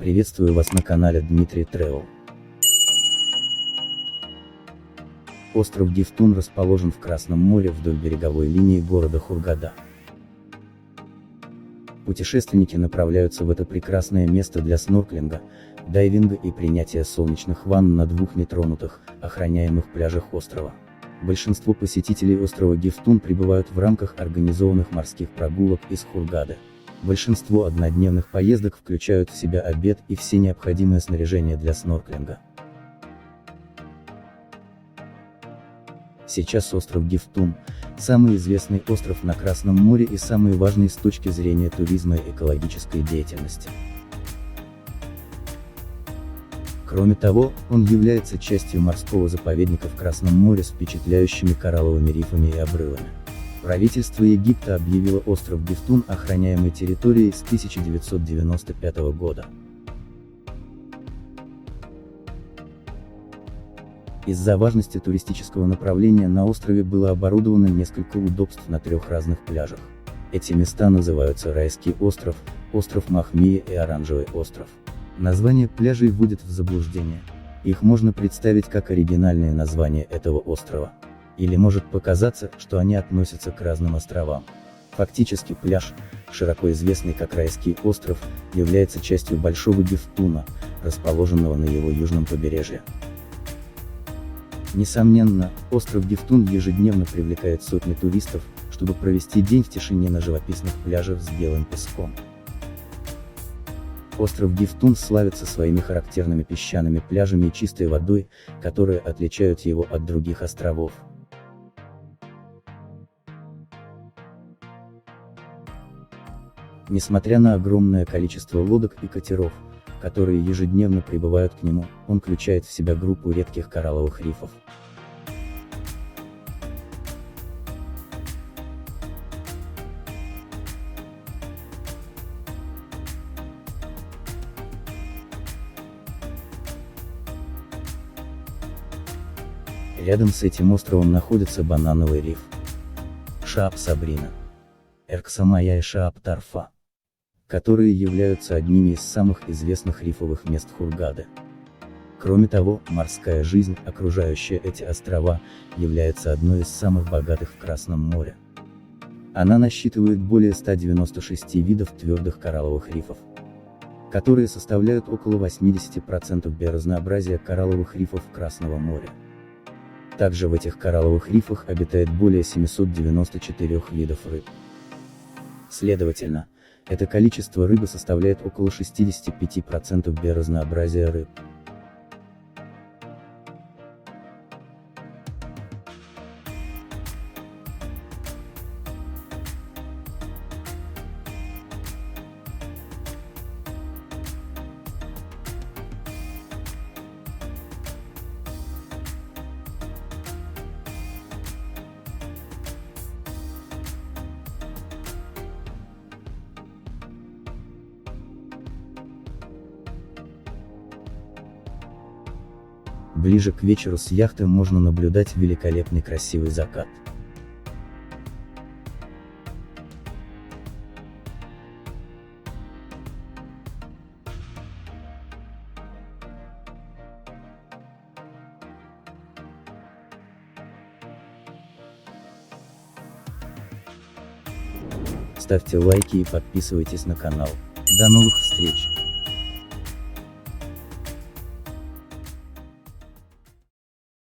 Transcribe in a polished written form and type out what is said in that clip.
Приветствую вас на канале Дмитрий Travel. Остров Гифтун расположен в Красном море вдоль береговой линии города Хургада. Путешественники направляются в это прекрасное место для снорклинга, дайвинга и принятия солнечных ванн на двух нетронутых, охраняемых пляжах острова. Большинство посетителей острова Гифтун прибывают в рамках организованных морских прогулок из Хургады. Большинство однодневных поездок включают в себя обед и все необходимое снаряжение для снорклинга. Сейчас остров Гифтун – самый известный остров на Красном море и самый важный с точки зрения туризма и экологической деятельности. Кроме того, он является частью морского заповедника в Красном море с впечатляющими коралловыми рифами и обрывами. Правительство Египта объявило остров Гифтун охраняемой территорией с 1995 года. Из-за важности туристического направления на острове было оборудовано несколько удобств на 3 разных пляжах. Эти места называются Райский остров, остров Махмия и Оранжевый остров. Названия пляжей вводят в заблуждение. Их можно представить как оригинальные названия этого острова. Или может показаться, что они относятся к разным островам. Фактически пляж, широко известный как Райский остров, является частью Большого Гифтуна, расположенного на его южном побережье. Несомненно, остров Гифтун ежедневно привлекает сотни туристов, чтобы провести день в тишине на живописных пляжах с белым песком. Остров Гифтун славится своими характерными песчаными пляжами и чистой водой, которые отличают его от других островов. Несмотря на огромное количество лодок и катеров, которые ежедневно прибывают к нему, он включает в себя группу редких коралловых рифов. Рядом с этим островом находится банановый риф Шаап-Сабрина, Эрксамая и Шаап-Тарфа, которые являются одними из самых известных рифовых мест Хургады. Кроме того, морская жизнь, окружающая эти острова, является одной из самых богатых в Красном море. Она насчитывает более 196 видов твердых коралловых рифов, которые составляют около 80% биоразнообразия коралловых рифов Красного моря. Также в этих коралловых рифах обитает более 794 видов рыб. Следовательно, это количество рыбы составляет около 65% биоразнообразия рыб. Ближе к вечеру с яхты можно наблюдать великолепный красивый закат. Ставьте лайки и подписывайтесь на канал. До новых встреч!